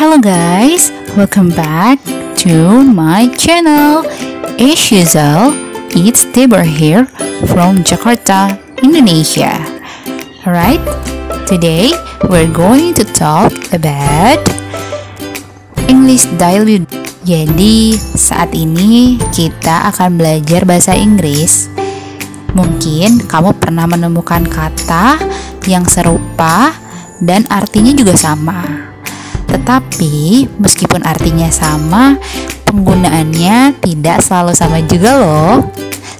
Hello guys, welcome back to my channel. As usual, it's Deborah here from Jakarta, Indonesia. Alright, today we're going to talk about English dialogue. Jadi saat ini kita akan belajar bahasa Inggris. Mungkin kamu pernah menemukan kata yang serupa dan artinya juga sama. Tetapi meskipun artinya sama, penggunaannya tidak selalu sama juga loh.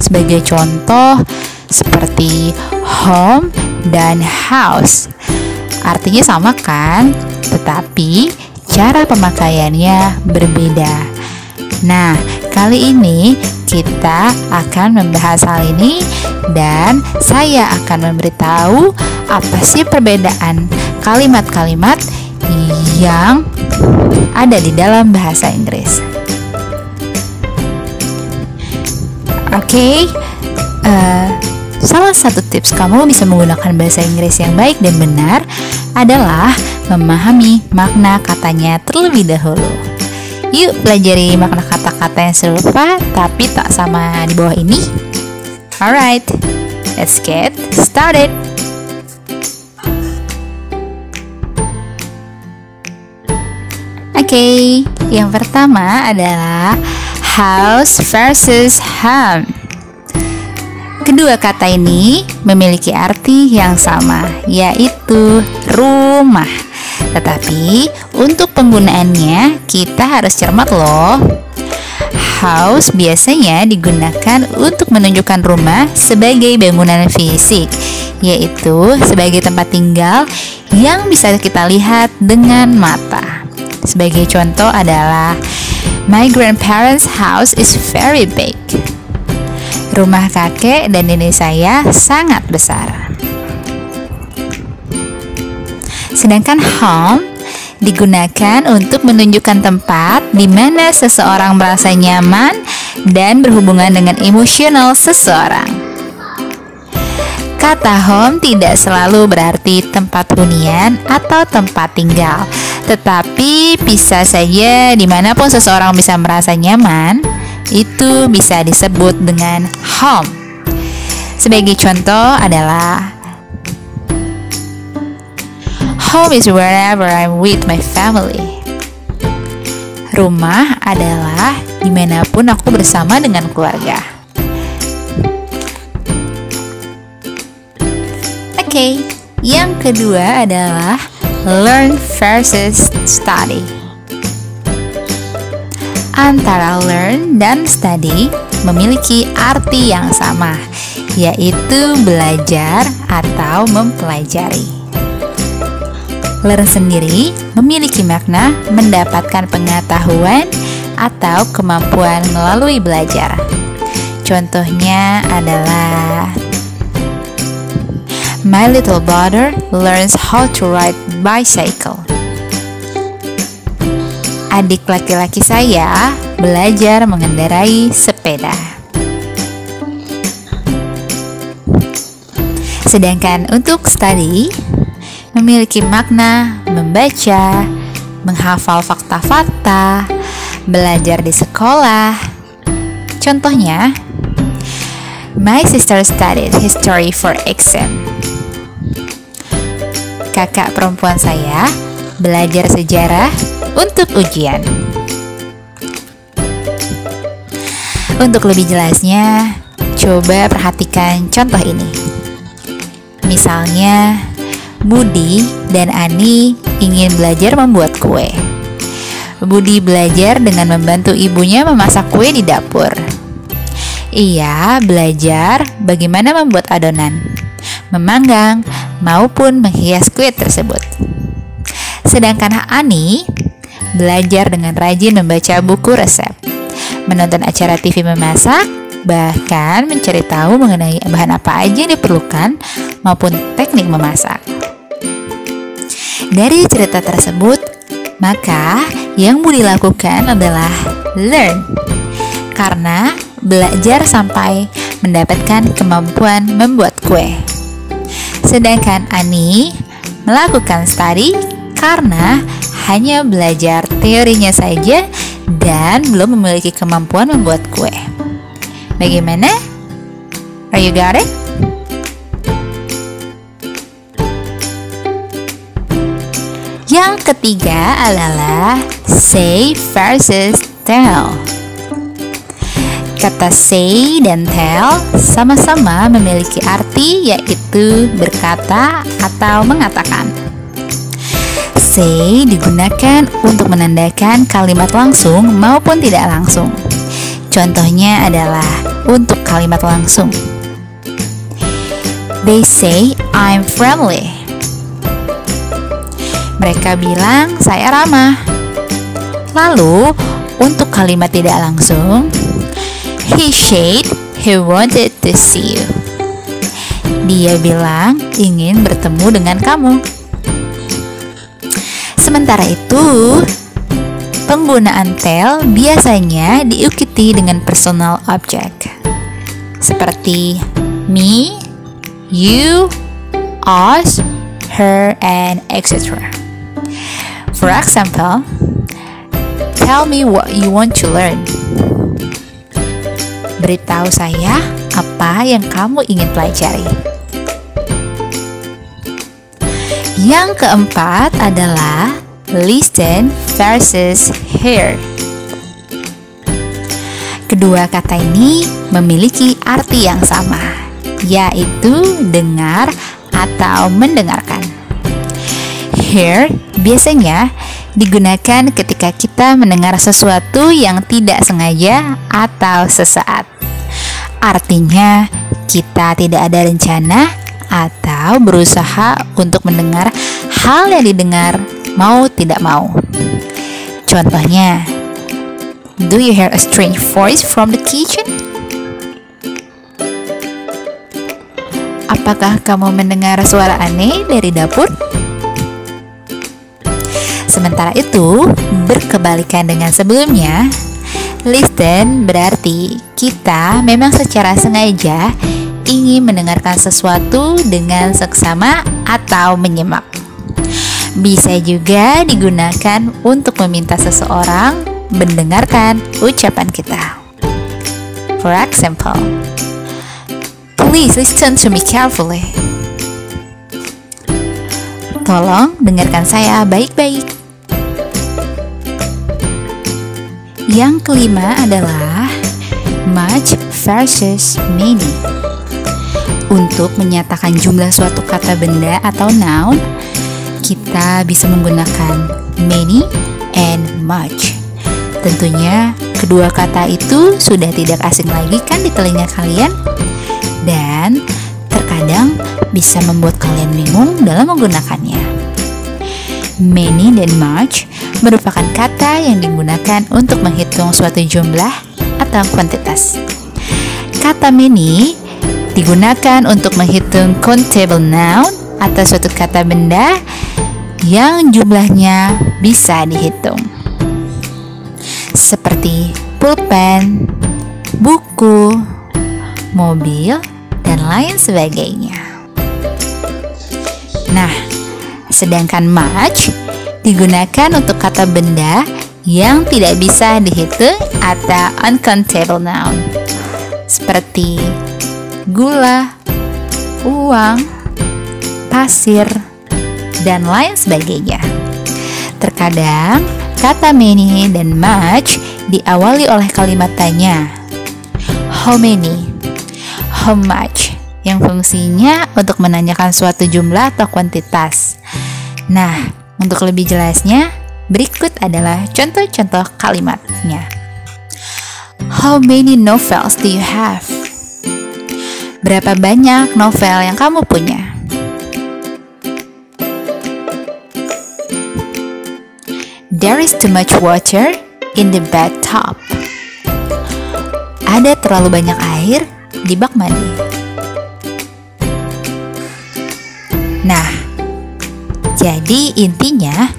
Sebagai contoh seperti home dan house. Artinya sama kan? Tetapi cara pemakaiannya berbeda. Nah, kali ini kita akan membahas hal ini dan saya akan memberitahu apa sih perbedaan kalimat-kalimat yang ada di dalam bahasa Inggris. Oke, salah satu tips kamu bisa menggunakan bahasa Inggris yang baik dan benar adalah memahami makna katanya terlebih dahulu. Yuk pelajari makna kata-kata yang serupa tapi tak sama di bawah ini. Alright, let's get started. Oke, yang pertama adalah house versus home. Kedua kata ini memiliki arti yang sama, yaitu rumah. Tetapi untuk penggunaannya kita harus cermat loh. House biasanya digunakan untuk menunjukkan rumah sebagai bangunan fisik, yaitu sebagai tempat tinggal yang bisa kita lihat dengan mata. Sebagai contoh adalah my grandparents' house is very big. Rumah kakek dan nenek saya sangat besar. Sedangkan home digunakan untuk menunjukkan tempat di mana seseorang merasa nyaman dan berhubungan dengan emosional seseorang. Kata home tidak selalu berarti tempat hunian atau tempat tinggal, tetapi bisa saja dimanapun seseorang bisa merasa nyaman, itu bisa disebut dengan home. Sebagai contoh adalah home is wherever I'm with my family. Rumah adalah dimanapun aku bersama dengan keluarga. Oke, yang kedua adalah learn versus study. Antara learn dan study memiliki arti yang sama, yaitu belajar atau mempelajari. Learn sendiri memiliki makna mendapatkan pengetahuan atau kemampuan melalui belajar. Contohnya adalah my little brother learns how to ride bicycle. Adik laki-laki saya belajar mengendarai sepeda. Sedangkan untuk study memiliki makna membaca, menghafal fakta-fakta, belajar di sekolah. Contohnya, my sister studied history for exam. Kakak perempuan saya belajar sejarah untuk ujian. Untuk lebih jelasnya, coba perhatikan contoh ini. Misalnya, Budi dan Ani ingin belajar membuat kue. Budi belajar dengan membantu ibunya memasak kue di dapur. Ia belajar bagaimana membuat adonan, memanggang, maupun menghias kue tersebut. Sedangkan Ani belajar dengan rajin membaca buku resep, menonton acara TV memasak, bahkan mencari tahu mengenai bahan apa aja yang diperlukan maupun teknik memasak. Dari cerita tersebut, maka yang Budi lakukan adalah learn, karena belajar sampai mendapatkan kemampuan membuat kue. Sedangkan Ani melakukan study karena hanya belajar teorinya saja dan belum memiliki kemampuan membuat kue. Bagaimana? Are you got it? Yang ketiga adalah say versus tell. Kata say dan tell sama-sama memiliki arti, yaitu berkata atau mengatakan. Say digunakan untuk menandakan kalimat langsung maupun tidak langsung. Contohnya adalah untuk kalimat langsung. They say I'm friendly. Mereka bilang saya ramah. Lalu untuk kalimat tidak langsung, he said he wanted to see you. Dia bilang ingin bertemu dengan kamu. Sementara itu, penggunaan tell biasanya diikuti dengan personal object seperti me, you, us, her, and etc. For example, tell me what you want to learn. Beritahu saya apa yang kamu ingin pelajari. Yang keempat adalah listen versus hear. Kedua kata ini memiliki arti yang sama, yaitu dengar atau mendengarkan. Hear biasanya digunakan ketika kita mendengar sesuatu yang tidak sengaja atau sesaat. Artinya, kita tidak ada rencana atau berusaha untuk mendengar hal yang didengar mau tidak mau. Contohnya, do you hear a strange voice from the kitchen? Apakah kamu mendengar suara aneh dari dapur? Sementara itu, berkebalikan dengan sebelumnya, listen berarti kita memang secara sengaja ingin mendengarkan sesuatu dengan seksama atau menyimak. Bisa juga digunakan untuk meminta seseorang mendengarkan ucapan kita. For example, please listen to me carefully. Tolong dengarkan saya baik-baik. Yang kelima adalah much versus many. Untuk menyatakan jumlah suatu kata benda atau noun, kita bisa menggunakan many and much. Tentunya kedua kata itu sudah tidak asing lagi kan di telinga kalian, dan terkadang bisa membuat kalian bingung dalam menggunakannya. Many dan much merupakan kata yang digunakan untuk menghitung suatu jumlah atau kuantitas. Kata many digunakan untuk menghitung countable noun atau suatu kata benda yang jumlahnya bisa dihitung, seperti pulpen, buku, mobil, dan lain sebagainya. Nah, sedangkan much digunakan untuk kata benda yang tidak bisa dihitung atau uncountable noun, seperti gula, uang, pasir, dan lain sebagainya. Terkadang kata many dan much diawali oleh kalimat tanya, how many, how much, yang fungsinya untuk menanyakan suatu jumlah atau kuantitas. Nah, untuk lebih jelasnya, berikut adalah contoh-contoh kalimatnya. How many novels do you have? Berapa banyak novel yang kamu punya? There is too much water in the bathtub. Ada terlalu banyak air di bak mandi. Nah, jadi intinya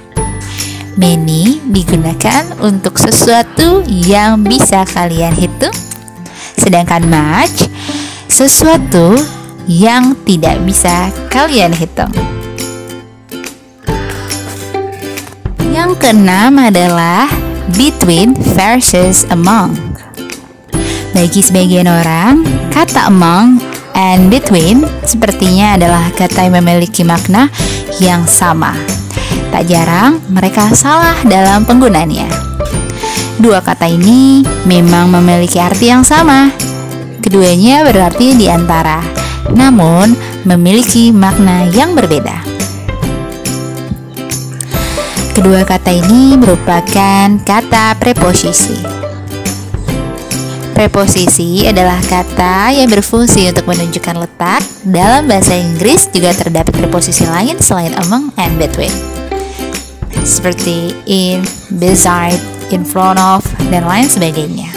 many digunakan untuk sesuatu yang bisa kalian hitung, sedangkan much sesuatu yang tidak bisa kalian hitung. Yang Yang keenam adalah between versus among. Bagi sebagian orang, kata among and between sepertinya adalah kata yang memiliki makna yang sama. Tak jarang mereka salah dalam penggunaannya. Dua kata ini memang memiliki arti yang sama. Keduanya berarti di antara, namun memiliki makna yang berbeda. Kedua kata ini merupakan kata preposisi. Preposisi adalah kata yang berfungsi untuk menunjukkan letak. Dalam bahasa Inggris juga terdapat preposisi lain selain among and between, seperti in, beside, in front of, dan lain sebagainya.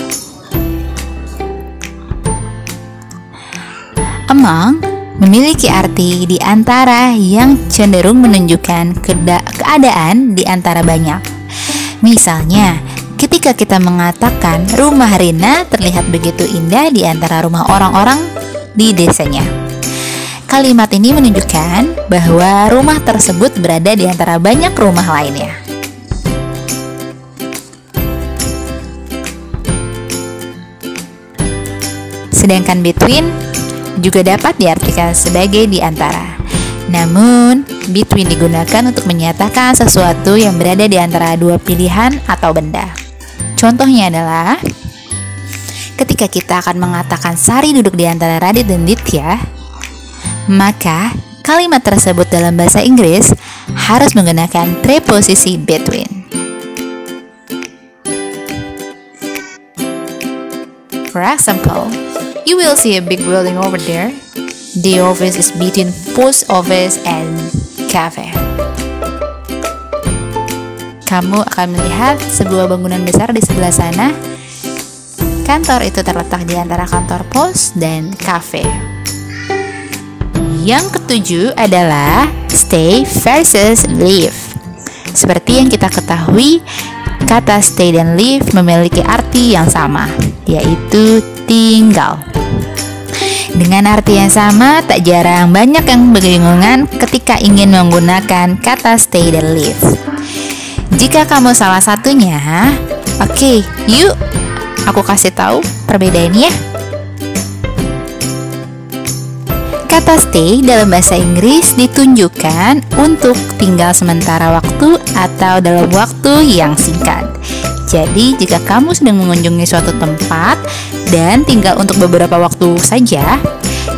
Among memiliki arti di antara yang cenderung menunjukkan keadaan di antara banyak. Misalnya, ketika kita mengatakan rumah Rina terlihat begitu indah di antara rumah orang-orang di desanya. Kalimat ini menunjukkan bahwa rumah tersebut berada di antara banyak rumah lainnya. Sedangkan between juga dapat diartikan sebagai di antara. Namun, between digunakan untuk menyatakan sesuatu yang berada di antara dua pilihan atau benda. Contohnya adalah ketika kita akan mengatakan Sari duduk di antara Radit dan Ditya, maka kalimat tersebut dalam bahasa Inggris harus menggunakan preposisi between. For example, you will see a big building over there. The office is between post office and cafe. Kamu akan melihat sebuah bangunan besar di sebelah sana. Kantor itu terletak di antara kantor pos dan cafe. Yang ketujuh adalah stay versus live. Seperti yang kita ketahui, kata stay dan live memiliki arti yang sama, yaitu tinggal. Dengan arti yang sama, tak jarang banyak yang kebingungan ketika ingin menggunakan kata stay dan live. Jika kamu salah satunya, oke, yuk aku kasih tahu perbedaannya. Kata stay dalam bahasa Inggris ditunjukkan untuk tinggal sementara waktu atau dalam waktu yang singkat. Jadi, jika kamu sedang mengunjungi suatu tempat dan tinggal untuk beberapa waktu saja,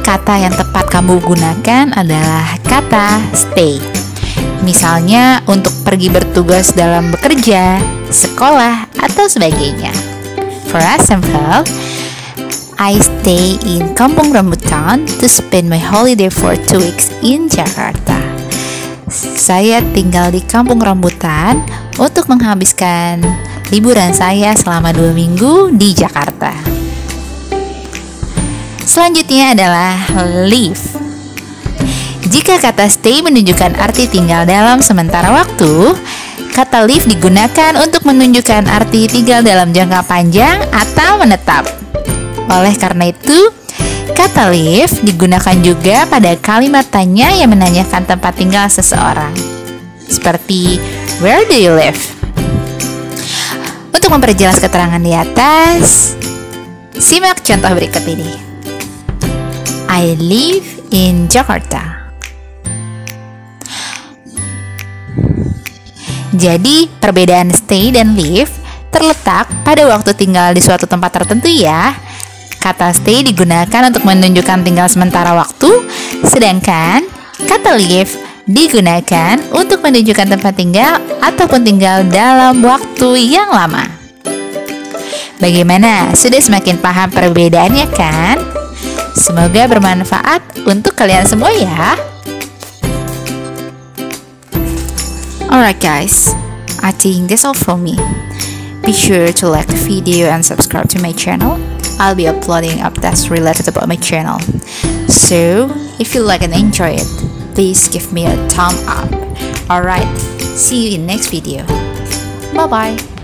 kata yang tepat kamu gunakan adalah kata stay. Misalnya, untuk pergi bertugas dalam bekerja, sekolah, atau sebagainya. For example, I stay in Kampung Rambutan to spend my holiday for 2 weeks in Jakarta. Saya tinggal di Kampung Rambutan untuk menghabiskan liburan saya selama 2 minggu di Jakarta. Selanjutnya adalah live. Jika kata stay menunjukkan arti tinggal dalam sementara waktu, kata live digunakan untuk menunjukkan arti tinggal dalam jangka panjang atau menetap. Oleh karena itu, kata live digunakan juga pada kalimat tanya yang menanyakan tempat tinggal seseorang. Seperti, where do you live? Untuk memperjelas keterangan di atas, simak contoh berikut ini. I live in Jakarta. Jadi, perbedaan stay dan live terletak pada waktu tinggal di suatu tempat tertentu ya. Kata stay digunakan untuk menunjukkan tinggal sementara waktu, sedangkan kata live digunakan untuk menunjukkan tempat tinggal ataupun tinggal dalam waktu yang lama. Bagaimana? Sudah semakin paham perbedaannya kan? Semoga bermanfaat untuk kalian semua ya. Alright guys, I think that's all from me. Be sure to like the video and subscribe to my channel. I'll be uploading updates related about my channel. So, if you like and enjoy it, please give me a thumb up. Alright, see you in next video. Bye bye.